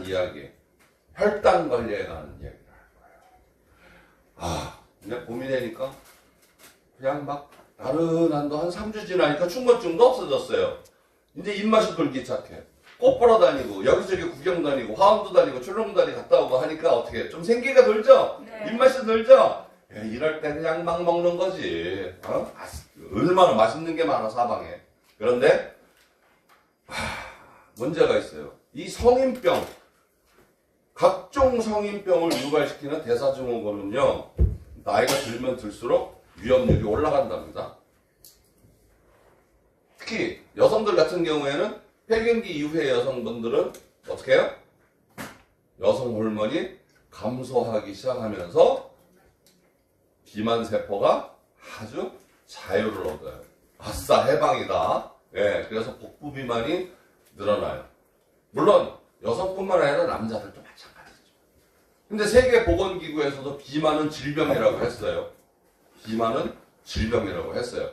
이야기, 혈당 관리에 관한 이야기를 할 거예요. 근데 봄이 되니까 그냥 막 나른한도 한 3주 지나니까 충곤증도 없어졌어요. 이제 입맛이 돌기 시작해. 꽃 보러 다니고 여기저기 구경 다니고 화원도 다니고 출렁다리 갔다 오고 하니까 어떻게 좀 생기가 돌죠? 네. 입맛이 돌죠? 이럴 때 그냥 막 먹는 거지. 얼마나 맛있는 게 많아 사방에. 그런데 문제가 있어요. 이 성인병, 각종 성인병을 유발시키는 대사증후군은요, 나이가 들면 들수록 위험률이 올라간답니다. 특히 여성들 같은 경우에는 폐경기 이후의 여성분들은 어떻게 해요? 여성 호르몬이 감소하기 시작하면서 비만세포가 아주 자유를 얻어요. 아싸 해방이다. 그래서 복부 비만이 늘어나요. 물론 여성뿐만 아니라 남자들도 마찬가지죠. 근데 세계보건기구에서도 비만은 질병이라고 했어요. 비만은 질병이라고 했어요.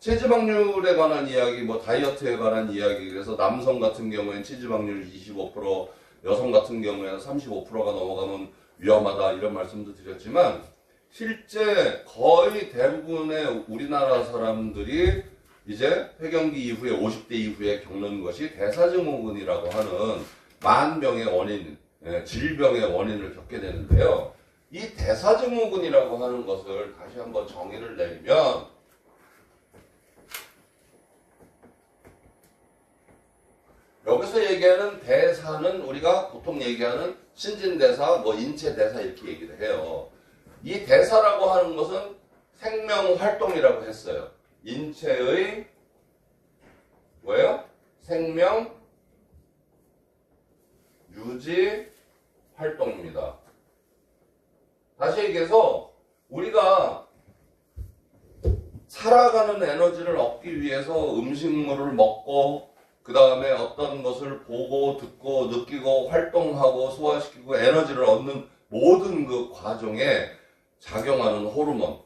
체지방률에 관한 이야기, 다이어트에 관한 이야기, 그래서 남성 같은 경우에는 체지방률 25%, 여성 같은 경우에는 35%가 넘어가면 위험하다, 이런 말씀도 드렸지만, 실제 거의 대부분의 우리나라 사람들이 이제 폐경기 이후에 50대 이후에 겪는 것이 대사증후군이라고 하는 만병의 원인, 질병의 원인을 겪게 되는데요. 이 대사증후군이라고 하는 것을 다시 한번 정의를 내리면 여기서 얘기하는 대사는 우리가 보통 얘기하는 신진대사, 인체대사 이렇게 얘기를 해요. 이 대사라고 하는 것은 생명활동이라고 했어요. 인체의 뭐예요? 생명 유지 활동입니다. 다시 얘기해서 우리가 살아가는 에너지를 얻기 위해서 음식물을 먹고 그 다음에 어떤 것을 보고 듣고 느끼고 활동하고 소화시키고 에너지를 얻는 모든 그 과정에 작용하는 호르몬,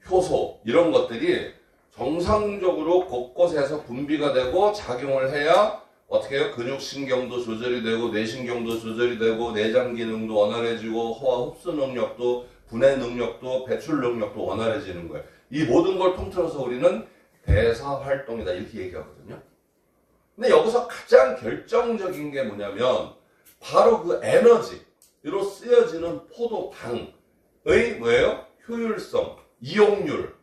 효소 이런 것들이 정상적으로 곳곳에서 분비가 되고 작용을 해야 어떻게 해요? 근육신경도 조절이 되고 뇌신경도 조절이 되고 내장 기능도 원활해지고 호화 흡수 능력도 분해 능력도 배출 능력도 원활해지는 거예요. 이 모든 걸 통틀어서 우리는 대사활동이다 이렇게 얘기하거든요. 근데 여기서 가장 결정적인 게 뭐냐면 바로 그 에너지로 쓰여지는 포도당의 뭐예요? 효율성, 이용률을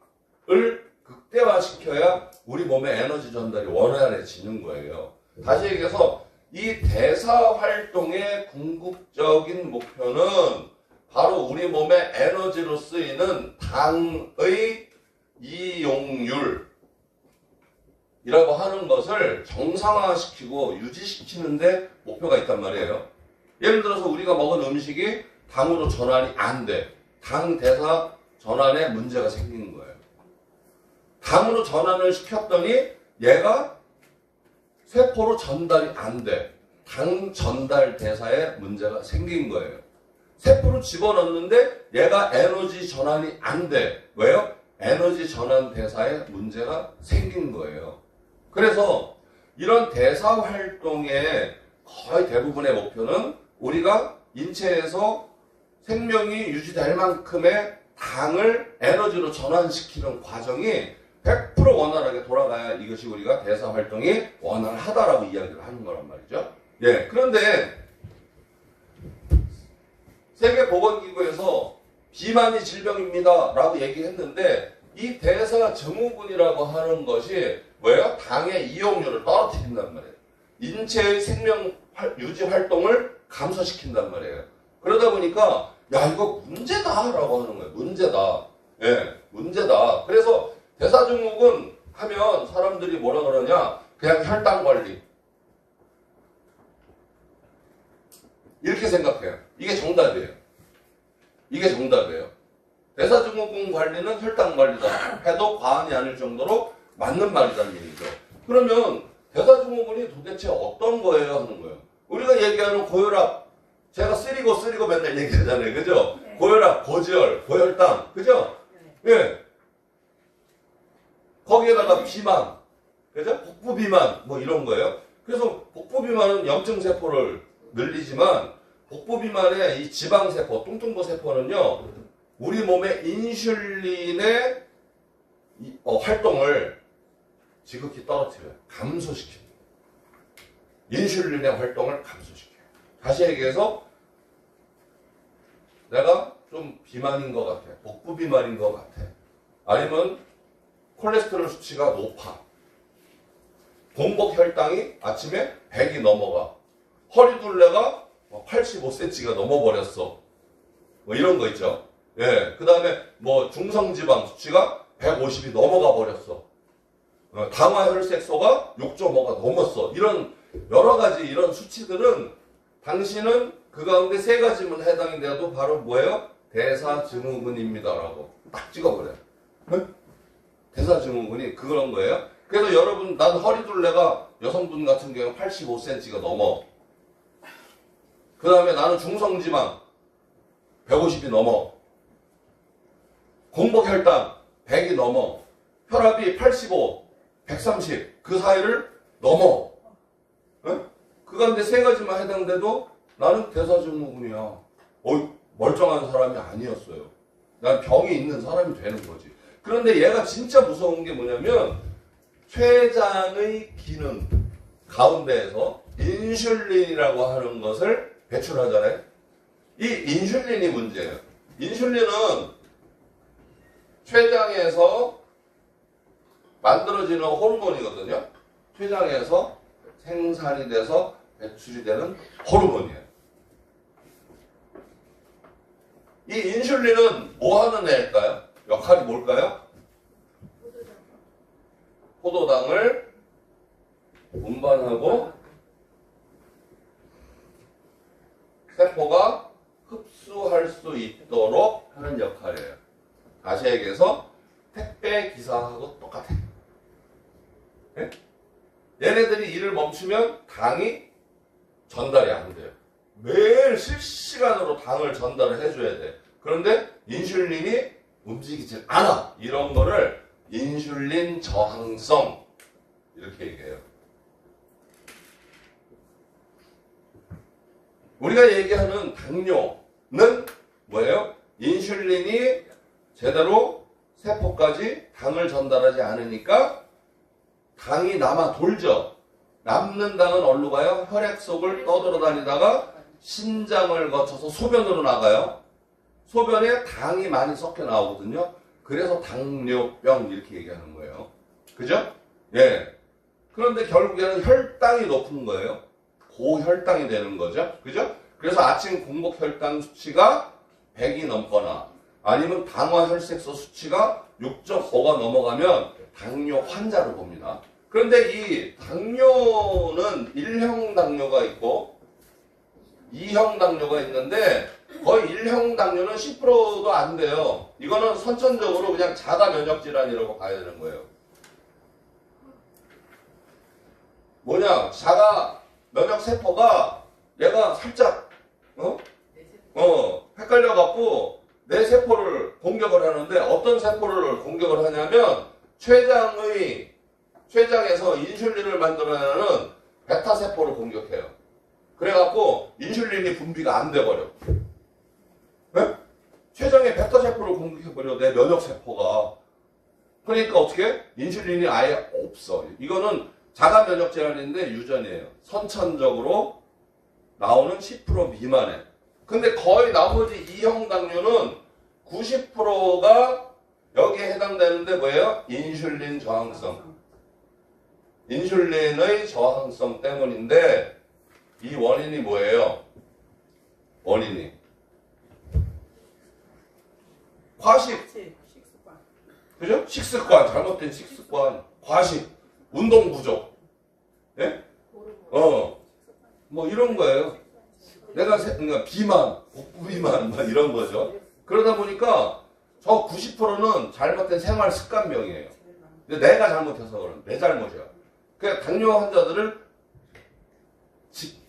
극대화시켜야 우리 몸의 에너지 전달이 원활해지는 거예요. 다시 얘기해서 이 대사활동의 궁극적인 목표는 바로 우리 몸의 에너지로 쓰이는 당의 이용률 이라고 하는 것을 정상화시키고 유지시키는데 목표가 있단 말이에요. 예를 들어서 우리가 먹은 음식이 당으로 전환이 안 돼. 당 대사 전환에 문제가 생기는 거예요. 당으로 전환을 시켰더니 얘가 세포로 전달이 안 돼. 당 전달 대사에 문제가 생긴 거예요. 세포로 집어넣는데 얘가 에너지 전환이 안 돼. 왜요? 에너지 전환 대사에 문제가 생긴 거예요. 그래서 이런 대사 활동의 거의 대부분의 목표는 우리가 인체에서 생명이 유지될 만큼의 당을 에너지로 전환시키는 과정이 100% 원활하게 돌아가야 이것이 우리가 대사 활동이 원활하다라고 이야기를 하는 거란 말이죠. 그런데 세계보건기구에서 비만이 질병입니다 라고 얘기했는데 이 대사증후군이라고 하는 것이 뭐예요? 당의 이용률을 떨어뜨린단 말이에요. 인체의 생명 유지 활동을 감소시킨단 말이에요. 그러다 보니까 야 이거 문제다라고 하는 거예요. 문제다. 문제다. 그래서 대사증후군 하면 사람들이 뭐라 그러냐? 그냥 혈당 관리. 이렇게 생각해요. 이게 정답이에요. 이게 정답이에요. 대사증후군 관리는 혈당 관리다 해도 과언이 아닐 정도로 맞는 말이라는 얘기죠. 그러면 대사증후군이 도대체 어떤 거예요 하는 거예요. 우리가 얘기하는 고혈압, 제가 쓰리고 맨날 얘기하잖아요. 그죠? 네. 고혈압, 고지혈, 고혈당. 그죠? 거기에다가 비만, 그죠? 복부 비만, 이런 거예요. 그래서 복부 비만은 염증세포를 늘리지만 복부 비만의 이 지방세포, 뚱뚱부 세포는요, 우리 몸의 인슐린의 활동을 지극히 떨어뜨려요. 감소시킵니다. 인슐린의 활동을 감소시켜요. 다시 얘기해서 내가 좀 비만인 것 같아. 복부 비만인 것 같아. 아니면 콜레스테롤 수치가 높아. 공복 혈당이 아침에 100이 넘어가. 허리둘레가 85cm가 넘어버렸어. 뭐 이런 거 있죠. 예. 그 다음에 뭐 중성지방 수치가 150이 넘어가 버렸어. 당화혈색소가 6.5가 넘었어. 이런 여러 가지 이런 수치들은 당신은 그 가운데 세 가지만 해당이 돼도 바로 뭐예요? 대사증후군입니다라고 딱 찍어버려요. 네? 대사증후군이 그런 거예요. 그래서 여러분, 난 허리둘레가 여성분 같은 경우는 85cm가 넘어. 그 다음에 나는 중성지방 150이 넘어. 공복혈당 100이 넘어. 혈압이 85, 130 그 사이를 넘어. 네? 그 가운데 세 가지만 해당돼도 나는 대사증후군이야. 멀쩡한 사람이 아니었어요. 난 병이 있는 사람이 되는 거지. 그런데 얘가 진짜 무서운 게 뭐냐면 췌장의 기능 가운데에서 인슐린이라고 하는 것을 배출하잖아요. 이 인슐린이 문제예요. 인슐린은 췌장에서 만들어지는 호르몬이거든요. 췌장에서 생산이 돼서 배출이 되는 호르몬이에요. 이 인슐린은 뭐 하는 애일까요? 역할이 뭘까요? 포도당을 운반하고 세포가 흡수할 수 있도록 하는 역할이에요. 다시 얘기해서 택배 기사하고 똑같아. 네? 얘네들이 일을 멈추면 당이 전달이 안 돼요. 매일 실시간으로 당을 전달을 해줘야 돼. 그런데 인슐린이 움직이질 않아. 이런 거를 인슐린 저항성 이렇게 얘기해요. 우리가 얘기하는 당뇨는 뭐예요? 인슐린이 제대로 세포까지 당을 전달하지 않으니까 당이 남아 돌죠. 남는 당은 어디로 가요? 혈액 속을 떠돌아다니다가 신장을 거쳐서 소변으로 나가요. 소변에 당이 많이 섞여 나오거든요. 그래서 당뇨병 이렇게 얘기하는 거예요. 그죠? 예. 그런데 결국에는 혈당이 높은 거예요. 고혈당이 되는 거죠. 그죠? 그래서 아침 공복 혈당 수치가 100이 넘거나 아니면 당화혈색소 수치가 6.5가 넘어가면 당뇨 환자로 봅니다. 그런데 이 당뇨는 1형 당뇨가 있고 2형 당뇨가 있는데 거의 1형 당뇨는 10%도 안 돼요. 이거는 선천적으로 그냥 자가 면역 질환이라고 봐야 되는 거예요. 뭐냐? 자가 면역 세포가 얘가 살짝 헷갈려갖고 내 세포를 공격을 하는데 어떤 세포를 공격을 하냐면 췌장에서 인슐린을 만들어내는 베타 세포를 공격해요. 그래갖고 인슐린이 분비가 안 돼버려. 네? 췌장의 베타 세포를 공격해버려 내 면역 세포가. 그러니까 어떻게? 인슐린이 아예 없어. 이거는 자가 면역 질환인데 유전이에요. 선천적으로 나오는 10% 미만에. 근데 거의 나머지 2형 당뇨는 90%가 여기에 해당되는데 뭐예요? 인슐린 저항성. 인슐린의 저항성 때문인데 이 원인이 뭐예요? 원인이 과식. 그죠? 식습관, 잘못된 식습관, 과식, 운동 부족. 예? 뭐 이런 거예요. 그러니까 비만, 복부 비만, 막 이런 거죠. 그러다 보니까 저 90%는 잘못된 생활 습관병이에요. 근데 내가 잘못해서 그런, 내 잘못이야. 그러니까 당뇨 환자들을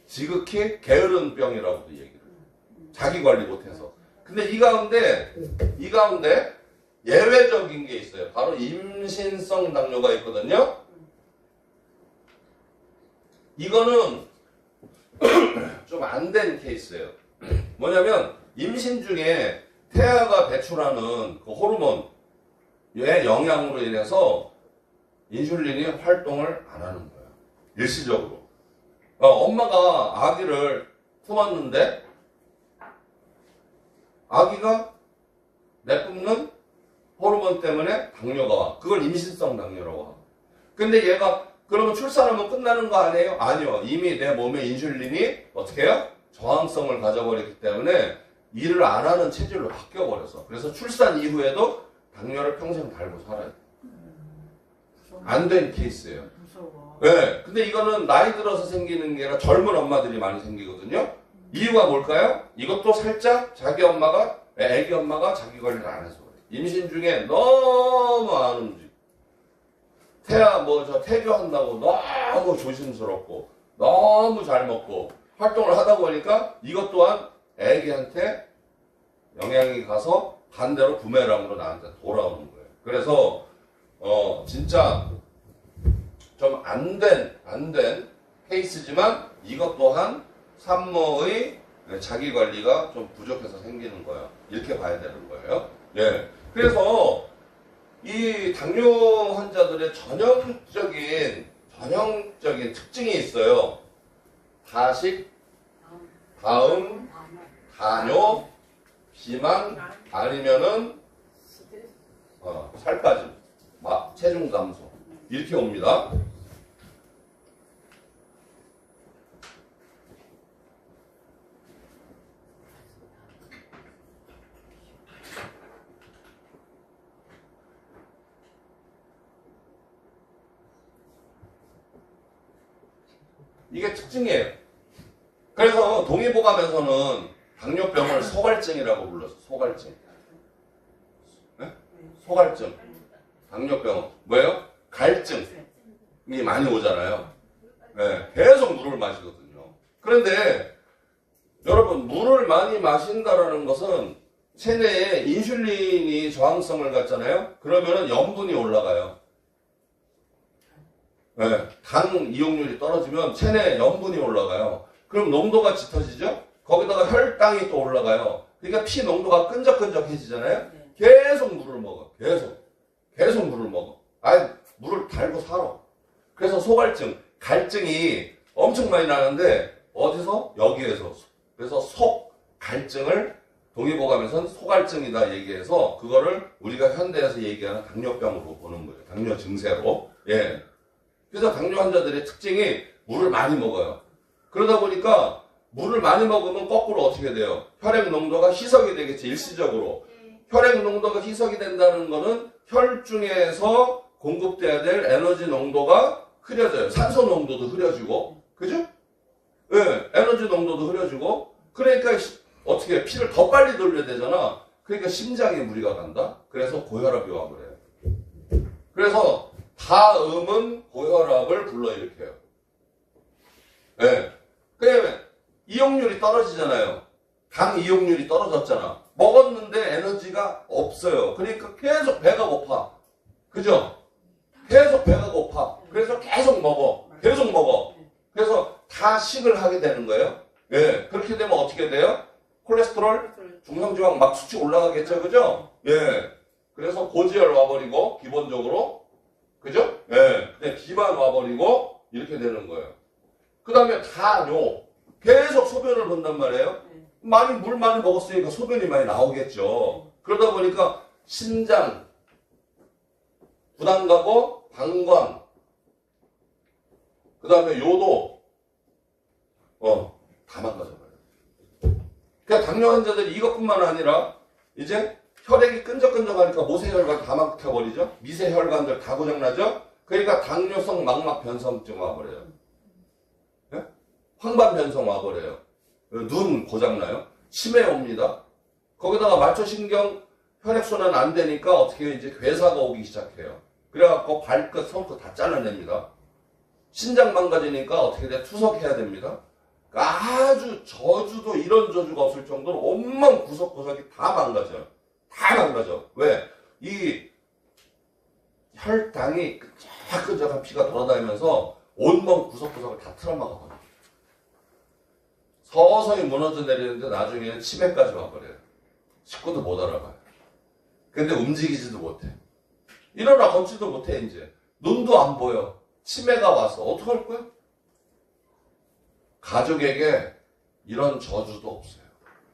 지극히 게으른 병이라고도 얘기를 해요. 자기 관리 못해서. 근데 이 가운데 예외적인 게 있어요. 바로 임신성 당뇨가 있거든요. 이거는 좀 좀 안 된 케이스예요. 뭐냐면 임신 중에 태아가 배출하는 그 호르몬의 영향으로 인해서 인슐린이 활동을 안 하는 거예요. 일시적으로. 엄마가 아기를 품었는데 아기가 내뿜는 호르몬 때문에 당뇨가 와. 그걸 임신성 당뇨라고 하고. 근데 얘가 그러면 출산하면 끝나는 거 아니에요? 아니요. 이미 내 몸에 인슐린이 어떻게 해요? 저항성을 가져버렸기 때문에 일을 안 하는 체질로 바뀌어버려서. 그래서 출산 이후에도 당뇨를 평생 달고 살아요. 안 된 케이스예요. 무서워. 네. 근데 이거는 나이 들어서 생기는 게 아니라 젊은 엄마들이 많이 생기거든요. 이유가 뭘까요? 이것도 살짝 자기 엄마가, 애기 엄마가 자기 관리를 안 해서 그래요. 임신 중에 너무 안 움직여. 태교한다고 너무 조심스럽고, 너무 잘 먹고, 활동을 하다 보니까 이것 또한 애기한테 영향이 가서 반대로 부메랑으로 나한테 돌아오는 거예요. 그래서, 진짜 좀 안 된 케이스지만 이것 또한 산모의 자기 관리가 좀 부족해서 생기는 거예요. 이렇게 봐야 되는 거예요. 예. 그래서 이 당뇨 환자들의 전형적인 특징이 있어요. 다식, 다음, 다뇨, 비만, 아니면은 살 빠짐, 체중 감소 이렇게 옵니다. 이게 특징이에요. 그래서 동의보감에서는 당뇨병을 소갈증이라고 불렀어. 소갈증. 네? 소갈증. 당뇨병. 뭐예요? 갈증이 많이 오잖아요. 네, 계속 물을 마시거든요. 그런데 여러분 물을 많이 마신다라는 것은 체내에 인슐린이 저항성을 갖잖아요. 그러면은 염분이 올라가요. 네, 당 이용률이 떨어지면 체내에 염분이 올라가요. 그럼 농도가 짙어지죠? 거기다가 혈당이 또 올라가요. 그러니까 피 농도가 끈적끈적해지잖아요. 계속 물을 먹어. 계속 물을 먹어. 물을 달고 살아. 그래서 소갈증, 갈증이 엄청 많이 나는데 어디서? 여기에서. 그래서 갈증을 동의보감에서는 소갈증이다 얘기해서 그거를 우리가 현대에서 얘기하는 당뇨병으로 보는 거예요. 당뇨 증세로. 예. 그래서 당뇨 환자들의 특징이 물을 많이 먹어요. 그러다 보니까 물을 많이 먹으면 거꾸로 어떻게 돼요? 혈액 농도가 희석이 되겠지, 일시적으로. 혈액 농도가 희석이 된다는 거는 혈중에서 공급돼야 될 에너지 농도가 흐려져요. 산소 농도도 흐려지고, 그죠? 네, 에너지 농도도 흐려지고, 그러니까 어떻게 피를 더 빨리 돌려야 되잖아. 그러니까 심장에 무리가 간다. 그래서 고혈압이 와버려요. 그래서 다음은 고혈압을 불러일으켜요. 네. 그다음에 이용률이 떨어지잖아요. 당 이용률이 떨어졌잖아. 먹었는데 에너지가 없어요. 그러니까 계속 배가 고파. 그죠? 계속 배가 고파. 그래서 계속 먹어. 그래서 다 식을 하게 되는 거예요. 예. 그렇게 되면 어떻게 돼요? 콜레스테롤, 중성지방 막 수치 올라가겠죠. 그죠? 예. 그래서 고지혈 와버리고, 기본적으로. 그죠? 예. 그냥 비만 와버리고, 이렇게 되는 거예요. 그 다음에 다뇨. 계속 소변을 본단 말이에요. 물 많이 먹었으니까 소변이 많이 나오겠죠. 그러다 보니까 신장, 부담 가고, 방광, 그 다음에 요도, 다 망가져버려요. 그러니까 당뇨 환자들이 이것뿐만 아니라, 이제 혈액이 끈적끈적하니까 모세혈관 다 막혀버리죠. 미세혈관들 다 고장나죠. 그러니까 당뇨성 망막 변성증 와버려요. 네? 황반 변성 와버려요. 눈 고장나요. 치매 옵니다. 거기다가 말초신경 혈액순환 안 되니까 어떻게 이제 괴사가 오기 시작해요. 그래갖고 발끝, 손끝 다 잘라냅니다. 신장 망가지니까 어떻게 돼? 투석해야 됩니다. 아주 저주도 이런 저주가 없을 정도로 온몸 구석구석이 다 망가져요. 다 망가져. 왜? 이 혈당이 끈적끈적한 피가 돌아다니면서 온몸 구석구석을 다 틀어막아버려. 정서성이 무너져 내리는데 나중에는 치매까지 와버려요. 식구도 못 알아봐요. 근데 움직이지도 못해. 일어나 걷지도 못해 이제. 눈도 안 보여. 치매가 와서 어떡할 거야? 가족에게 이런 저주도 없어요.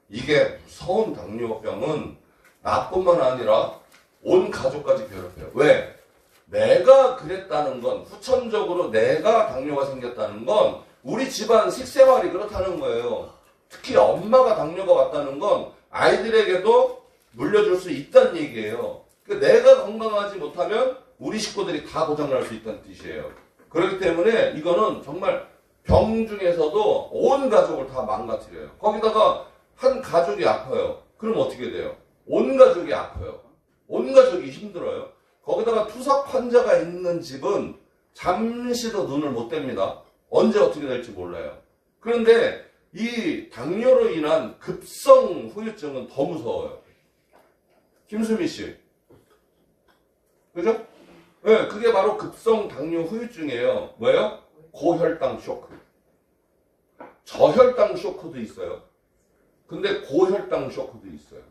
이게 무서운 당뇨병은 나뿐만 아니라 온 가족까지 괴롭혀요. 왜? 내가 그랬다는 건, 후천적으로 내가 당뇨가 생겼다는 건 우리 집안 식생활이 그렇다는 거예요. 특히 엄마가 당뇨가 왔다는 건 아이들에게도 물려줄 수 있다는 얘기예요. 그러니까 내가 건강하지 못하면 우리 식구들이 다 고장날 수 있다는 뜻이에요. 그렇기 때문에 이거는 정말 병 중에서도 온 가족을 다 망가뜨려요. 거기다가 한 가족이 아파요. 그럼 어떻게 돼요? 온 가족이 아파요. 온 가족이 힘들어요. 거기다가 투석 환자가 있는 집은 잠시도 눈을 못 뗍니다. 언제 어떻게 될지 몰라요. 그런데 이 당뇨로 인한 급성 후유증은 더 무서워요. 김수미 씨. 그죠? 네, 그게 바로 급성 당뇨 후유증이에요. 뭐예요? 고혈당 쇼크. 저혈당 쇼크도 있어요. 근데 고혈당 쇼크도 있어요.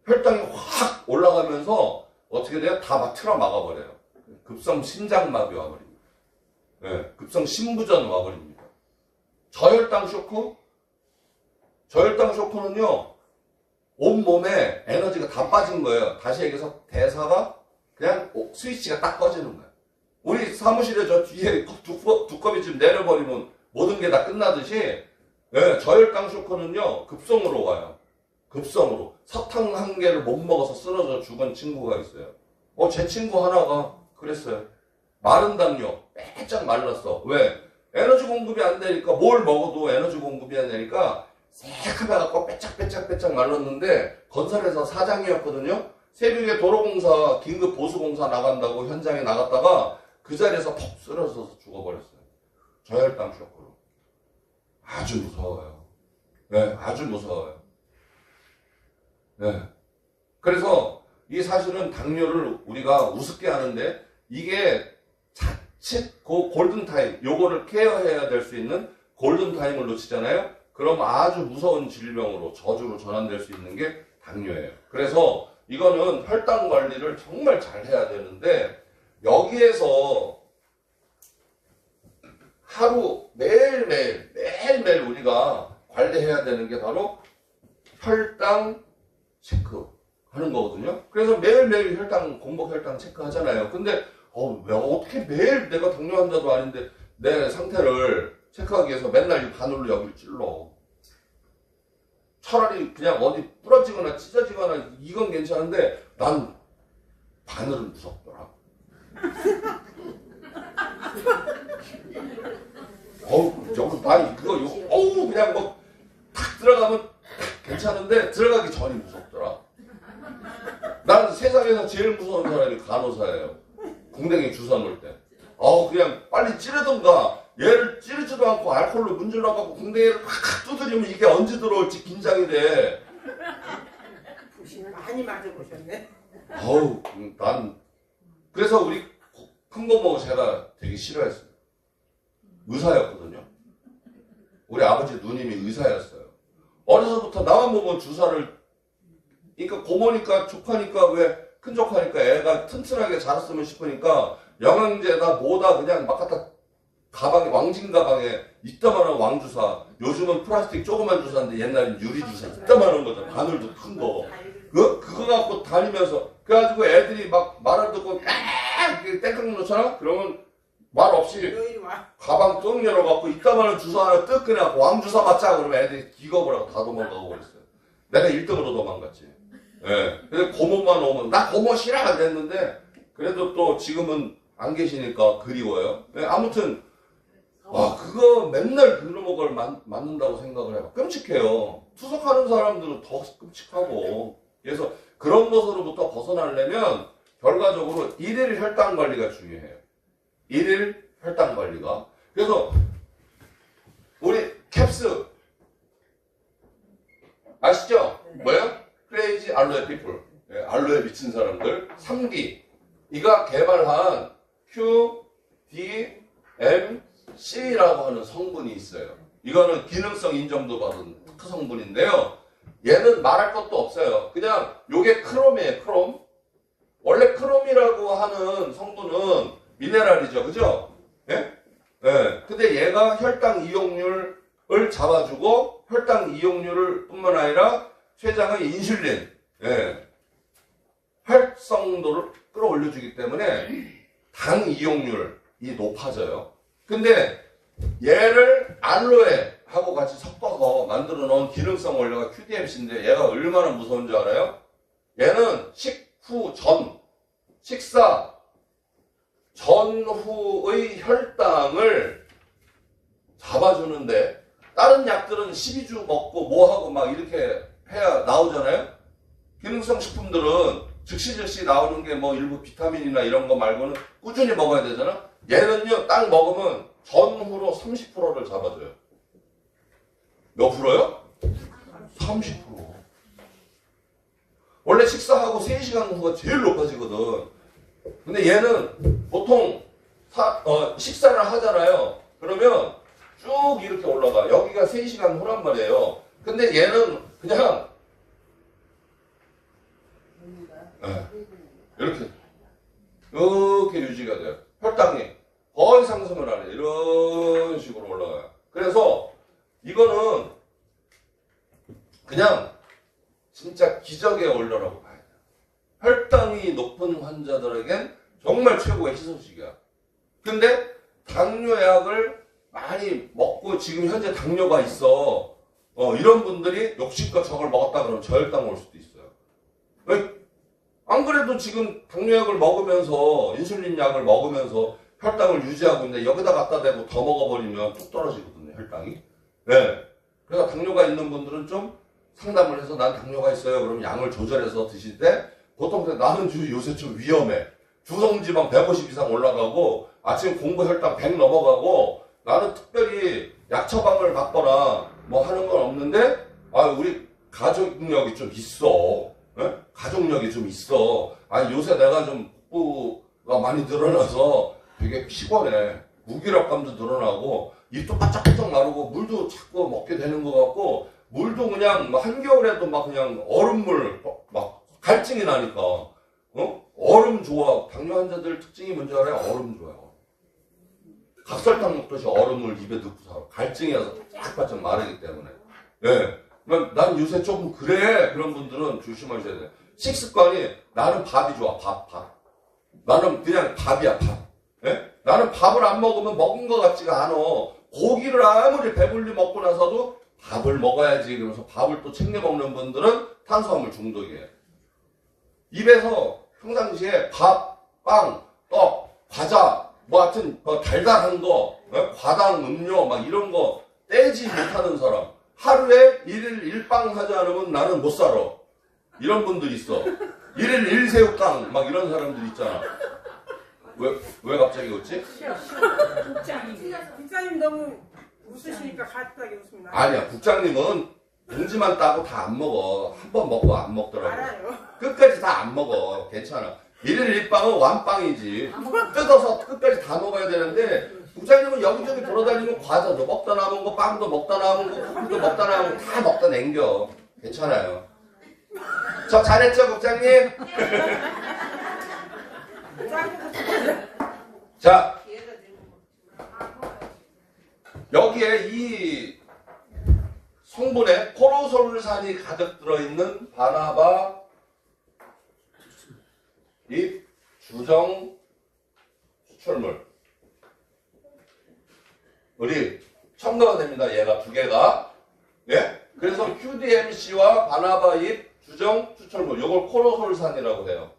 혈당이 확 올라가면서 어떻게 돼요? 다 막 틀어 막아버려요. 급성 심장마비 와버립니다. 네, 급성 심부전 와버립니다. 저혈당 쇼크? 저혈당 쇼크는요, 온몸에 에너지가 다 빠진 거예요. 다시 얘기해서 대사가 그냥 스위치가 딱 꺼지는 거예요. 우리 사무실에 저 뒤에 두꺼비 좀 내려버리면 모든 게 다 끝나듯이, 네, 저혈당 쇼크는요, 급성으로 와요. 급성으로. 사탕 한 개를 못 먹어서 쓰러져 죽은 친구가 있어요. 제 친구 하나가 그랬어요. 마른 당뇨, 빼짝 말랐어. 왜? 에너지 공급이 안 되니까, 뭘 먹어도 에너지 공급이 안 되니까 새카매갖고 빼짝 말랐는데, 건설회사 사장이었거든요. 새벽에 도로공사 긴급 보수공사 나간다고 현장에 나갔다가 그 자리에서 퍽 쓰러져서 죽어버렸어요. 저혈당 쇼크로. 아주 무서워요. 네, 아주 무서워요. 네. 그래서 이 사실은 당뇨를 우리가 우습게 하는데, 이게 자칫 골든타임, 요거를 케어해야 될 수 있는 골든타임을 놓치잖아요. 그럼 아주 무서운 질병으로, 저주로 전환될 수 있는 게 당뇨예요. 그래서 이거는 혈당 관리를 정말 잘 해야 되는데, 여기에서 하루 매일매일 우리가 관리해야 되는 게 바로 혈당 체크 하는 거거든요. 그래서 매일매일 공복 혈당 체크 하잖아요. 근데 왜 어떻게 매일 내가 당뇨 환자도 아닌데 내 상태를 체크하기 위해서 맨날 이 바늘로 여기를 찔러. 차라리 그냥 어디 부러지거나 찢어지거나 이건 괜찮은데 난 바늘은 무섭더라. 그냥 뭐 탁 들어가면 괜찮은데 들어가기 전이 무섭더라. 난 세상에서 제일 무서운 사람이 간호사예요. 궁뎅이 주사 놓을 때. 그냥 빨리 찌르던가, 얘를 찌르지도 않고 알코올로 문질러갖고 궁뎅이를 확 두드리면 이게 언제 들어올지 긴장이 돼. 부신을 많이 맞아보셨네. 그래서 우리 큰 고모 제가 되게 싫어했어요. 의사였거든요. 우리 아버지 누님이 의사였어요. 어려서부터 나만 보면 주사를, 그러니까 고모니까 조카니까, 왜 큰 조카니까 애가 튼튼하게 자랐으면 싶으니까 영양제다 뭐다 그냥 막 갖다 가방에, 왕진 가방에 이따만한 왕주사, 요즘은 플라스틱 조그만 주사인데 옛날엔 유리주사 이따만한 거죠. 바늘도 큰 거. 그거 갖고 다니면서, 그래가지고 애들이 막 말을 듣고 땡깡 놓잖아? 그러면 말 없이 가방 똥 열어갖고 이따만한 주사 하나 뜩 그냥 왕주사 맞자 그러면 애들이 기겁을 하고 다 도망가고 그랬어요. 내가 1등으로 도망갔지. 예. 근데 고모만 오면 나 고모 싫어 그랬는데, 그래도 또 지금은 안 계시니까 그리워요. 예, 아무튼 그거 맨날 그놈을 맞는다고 생각을 해봐. 끔찍해요. 투석하는 사람들은 더 끔찍하고. 그래서 그런 것으로부터 벗어나려면 결과적으로 일일 혈당 관리가 중요해요. 일일 혈당 관리가. 그래서 우리 캡스 아시죠? 뭐예요? 크레이지 알로에 피플. 알로에 미친 사람들. 3기. 이가 개발한 QDM C라고 하는 성분이 있어요. 이거는 기능성 인정도 받은 특허 성분인데요. 얘는 말할 것도 없어요. 그냥 요게 크롬이에요. 크롬. 원래 크롬이라고 하는 성분은 미네랄이죠. 그죠? 예? 예. 근데 얘가 혈당 이용률을 잡아주고 혈당 이용률을 뿐만 아니라 췌장의 인슐린, 예. 활성도를 끌어올려주기 때문에 당 이용률이 높아져요. 근데 얘를 알로에하고 같이 섞어서 만들어 놓은 기능성 원료가 QDMC인데 얘가 얼마나 무서운 줄 알아요? 얘는 식사 전후의 혈당을 잡아주는데 다른 약들은 12주 먹고 뭐하고 막 이렇게 해야 나오잖아요? 기능성 식품들은 즉시 나오는 게 뭐 일부 비타민이나 이런 거 말고는 꾸준히 먹어야 되잖아? 얘는요, 딱 먹으면 전후로 30%를 잡아줘요. 몇 프로요? 30%. 원래 식사하고 3시간 후가 제일 높아지거든. 근데 얘는 보통 식사를 하잖아요. 그러면 쭉 이렇게 올라가. 여기가 3시간 후란 말이에요. 근데 얘는 그냥 이렇게 유지가 돼요. 혈당이 거의 상승을 안 해요. 이런 식으로 올라가요. 그래서 이거는 그냥 진짜 기적의 원료라고 봐야 돼요. 혈당이 높은 환자들에겐 정말 최고의 희소식이야. 근데 당뇨약을 많이 먹고 지금 현재 당뇨가 있어. 이런 분들이 욕심껏 저걸 먹었다 그러면 저혈당 올 수도 있어요. 안 그래도 지금 당뇨약을 먹으면서 인슐린 약을 먹으면서 혈당을 유지하고 있는데 여기다 갖다 대고 더 먹어버리면 뚝 떨어지거든요, 혈당이. 네. 그래서 당뇨가 있는 분들은 좀 상담을 해서 난 당뇨가 있어요. 그러면 양을 조절해서 드실 때 보통 나는 요새 좀 위험해. 주성지방 150 이상 올라가고 아침 공복 혈당 100 넘어가고 나는 특별히 약 처방을 받거나 뭐 하는 건 없는데 우리 가족력이 좀 있어. 네? 가족력이 좀 있어. 요새 내가 좀 복부가 많이 늘어나서 되게 피곤해. 무기력감도 늘어나고 입도 바짝바짝 마르고 물도 자꾸 먹게 되는 것 같고 물도 그냥 한겨울에도 막 그냥 얼음물 막 갈증이 나니까 얼음 좋아. 당뇨 환자들 특징이 뭔지 알아요? 얼음 좋아요. 각설탕 먹듯이 얼음을 입에 넣고 살아. 갈증이 와서 바짝바짝 마르기 때문에. 예. 난 요새 조금 그래. 그런 분들은 조심하셔야 돼. 식습관이 나는 밥이 좋아. 밥. 나는 그냥 밥이야. 밥. 예? 나는 밥을 안 먹으면 먹은 것 같지가 않아. 고기를 아무리 배불리 먹고 나서도 밥을 먹어야지. 그러면서 밥을 또 챙겨 먹는 분들은 탄수화물 중독이에요. 입에서 평상시에 밥, 빵, 떡, 과자, 뭐 하여튼 달달한 거, 과당, 음료 막 이런 거 떼지 못하는 사람. 하루에 1일 1빵 하지 않으면 나는 못 살아. 이런 분들 있어. 1일 1새우깡 막 이런 사람들 있잖아. 왜 갑자기 웃지? 국장님 너무 웃으시니까 갑자기 웃습니다. 아니야. 국장님은 봉지만 따고 다 안 먹어. 한 번 먹고 안 먹더라고. 알아요. 끝까지 다 안 먹어. 괜찮아. 1일 1빵은 완빵이지. 뜯어서 끝까지 다 먹어야 되는데 국장님은 여기저기 돌아다니면 과자도 먹다 남은 거, 빵도 먹다 남은 거, 국도 먹다 남은 거 다 먹다 남겨. 괜찮아요. 저 잘했죠, 국장님? 자, 여기에 이 성분에 코로솔산이 가득 들어있는 바나바 잎 주정 추출물 우리 첨가가 됩니다. 얘가 두 개가. 예? 그래서 QDMC와 바나바 잎 주정 추출물 요걸 코로솔산이라고 해요.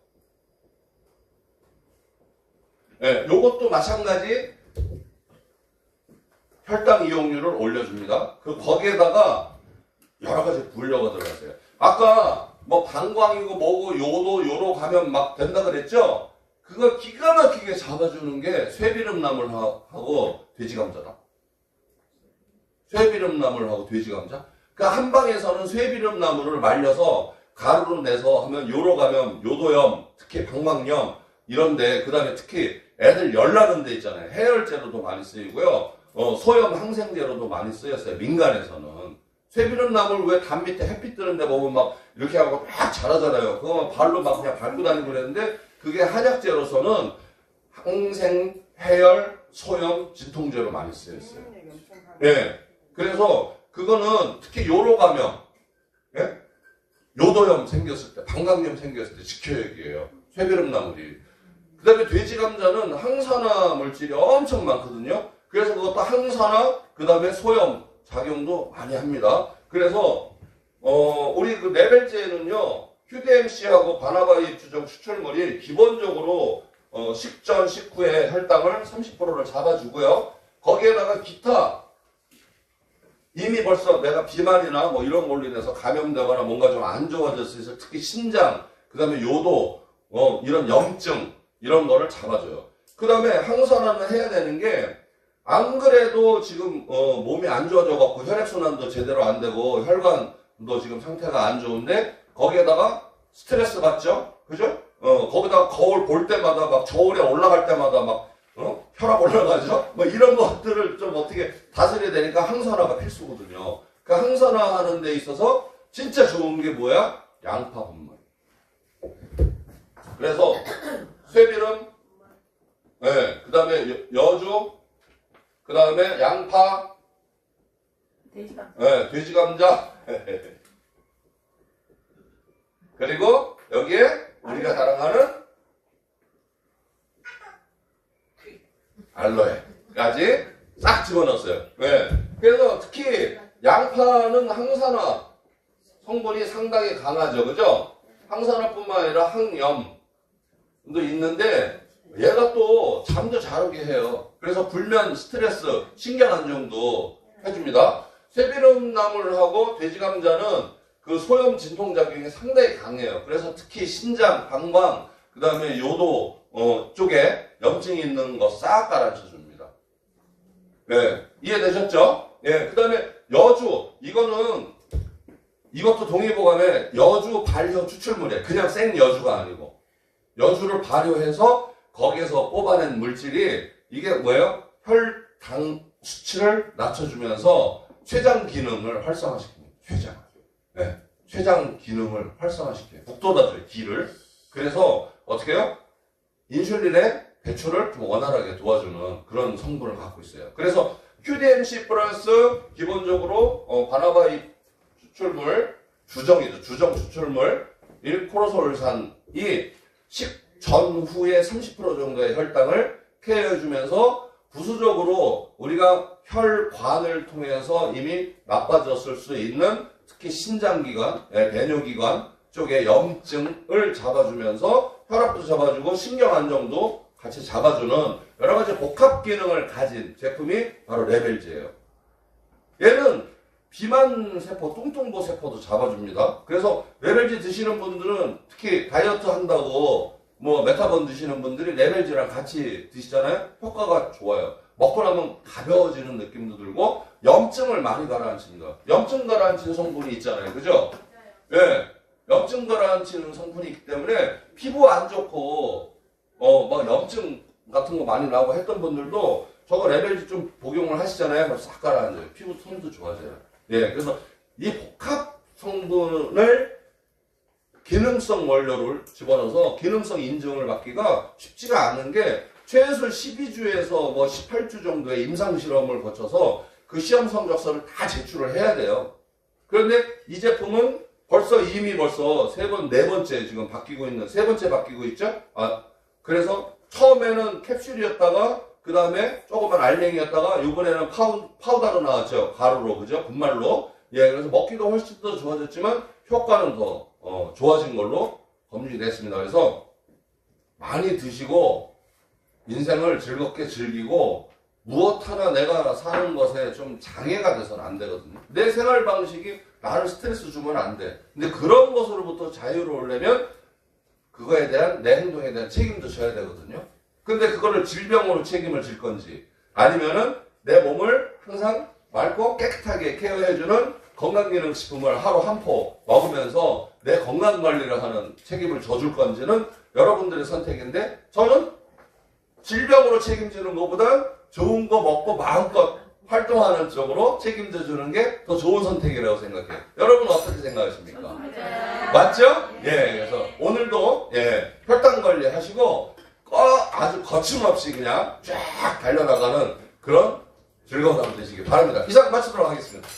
예, 요것도 마찬가지 혈당 이용률을 올려줍니다. 거기에다가 여러 가지 분류가 들어갔어요. 아까 뭐 방광이고 뭐고 요로 가면 막 된다 그랬죠? 그거 기가 막히게 잡아주는 게 쇠비름나물하고 돼지감자다. 쇠비름나물하고 돼지감자? 그러니까 한방에서는 쇠비름나물을 말려서 가루로 내서 하면 요로 가면 요도염, 특히 방광염 이런데 그 다음에 특히 애들 열 나는 데 있잖아요. 해열제로도 많이 쓰이고요. 소염 항생제로도 많이 쓰였어요. 민간에서는. 쇠비름나물 왜 담 밑에 햇빛 드는데 보면 막 이렇게 하고 막 자라잖아요. 그거만 발로 막 그냥 밟고 다니고 그랬는데 그게 한약재로서는 항생, 해열, 소염, 진통제로 많이 쓰였어요. 예. 그래서 그거는 특히 요로 감염, 예? 요도염 생겼을 때, 방광염 생겼을 때 지켜야기예요. 쇠비름나물이. 그 다음에 돼지 감자는 항산화 물질이 엄청 많거든요. 그래서 그것도 항산화, 그 다음에 소염 작용도 많이 합니다. 그래서 우리 그 레벨제는요, QDMC하고 바나바이 주정 추출물이 기본적으로 식전, 식후에 혈당을 30%를 잡아주고요. 거기에다가 기타 이미 벌써 내가 비만이나 뭐 이런 걸로 인해서 감염되거나 뭔가 좀 안 좋아졌을 때 특히 신장, 그 다음에 요도, 이런 염증 이런 거를 잡아줘요. 그 다음에 항산화는 해야 되는 게 안 그래도 지금 몸이 안 좋아져 갖고 혈액순환도 제대로 안 되고 혈관도 지금 상태가 안 좋은데 거기에다가 스트레스 받죠? 그죠? 거기다가 거울 볼 때마다 막 저울에 올라갈 때마다 막 혈압 올라가죠? 뭐 이런 것들을 좀 어떻게 다스려야 되니까 항산화가 필수거든요. 그 항산화 하는 데 있어서 진짜 좋은 게 뭐야? 양파 분말. 그래서 쇠비름, 네, 그 다음에 여주, 그 다음에 양파, 돼지감자. 네, 돼지감자, 그리고 여기에 우리가 자랑하는 알로에까지 싹 집어넣었어요. 네. 그래서 특히 양파는 항산화 성분이 상당히 강하죠. 그죠? 항산화뿐만 아니라 항염도 있는데 얘가 또 잠도 잘 오게 해요. 그래서 불면 스트레스, 신경 안정도 해줍니다. 쇠비름나물하고 돼지감자는 그 소염 진통작용이 상당히 강해요. 그래서 특히 신장, 방광, 그 다음에 요도 쪽에 염증이 있는 거 싹 가라앉혀 줍니다. 네, 이해되셨죠? 예, 그 다음에 여주, 이것도 동의보감에 여주 발효 추출물이에요. 그냥 생 여주가 아니고 여주를 발효해서 거기에서 뽑아낸 물질이 이게 뭐예요? 혈당 수치를 낮춰주면서 췌장 기능을 활성화시킵니다. 췌장. 네, 췌장 기능을 활성화시켜요. 북돋아줘요, 기를. 그래서 어떻게 해요? 인슐린의 배출을 좀 원활하게 도와주는 그런 성분을 갖고 있어요. 그래서 QDMC 플러스 기본적으로 바나바이 추출물, 주정이죠. 주정 추출물, 1코로솔산이 식전후에 30% 정도의 혈당을 케어해주면서 부수적으로 우리가 혈관을 통해서 이미 나빠졌을 수 있는 특히 신장기관, 배뇨기관 쪽의 염증을 잡아주면서 혈압도 잡아주고 신경 안정도 같이 잡아주는 여러 가지 복합 기능을 가진 제품이 바로 레벨제예요. 얘는 비만 세포, 뚱뚱보 세포도 잡아줍니다. 그래서 레벨제 드시는 분들은 특히 다이어트 한다고 뭐 메타본 드시는 분들이 레벨제랑 같이 드시잖아요. 효과가 좋아요. 먹고 나면 가벼워지는 느낌도 들고 염증을 많이 가라앉힙니다. 염증 가라앉히는 성분이 있잖아요. 그죠? 예. 네. 염증 가라앉히는 성분이 있기 때문에 피부 안 좋고 막 염증 같은 거 많이 나오고 했던 분들도 저거 레벨제 좀 복용을 하시잖아요. 그럼 싹 가라앉아요. 피부 톤도 좋아져요. 예. 그래서 이 복합 성분을 기능성 원료를 집어넣어서 기능성 인증을 받기가 쉽지가 않은 게 최소 12주에서 뭐 18주 정도의 임상 실험을 거쳐서 그 시험 성적서를 다 제출을 해야 돼요. 그런데 이 제품은 이미 벌써 네 번째 지금 바뀌고 있는, 세 번째 바뀌고 있죠? 그래서 처음에는 캡슐이었다가, 그 다음에 조그만 알맹이였다가, 이번에는 파우더로 나왔죠. 가루로, 그죠? 분말로. 예, 그래서 먹기도 훨씬 더 좋아졌지만, 효과는 더, 좋아진 걸로 검증이 됐습니다. 그래서 많이 드시고, 인생을 즐겁게 즐기고, 무엇 하나 내가 사는 것에 좀 장애가 돼서는 안 되거든요. 내 생활 방식이 나를 스트레스 주면 안 돼. 근데 그런 것으로부터 자유로우려면 그거에 대한 내 행동에 대한 책임도 져야 되거든요. 근데 그거를 질병으로 책임을 질 건지 아니면은 내 몸을 항상 맑고 깨끗하게 케어해주는 건강기능식품을 하루 한 포 먹으면서 내 건강관리를 하는 책임을 져줄 건지는 여러분들의 선택인데 저는 질병으로 책임지는 것보다 좋은 거 먹고 마음껏 활동하는 쪽으로 책임져 주는 게 더 좋은 선택이라고 생각해요. 여러분 어떻게 생각하십니까? 맞죠? 예, 그래서 오늘도 예, 혈당 관리 하시고 아주 거침없이 그냥 쫙 달려나가는 그런 즐거운 하루 되시길 바랍니다. 이상 마치도록 하겠습니다.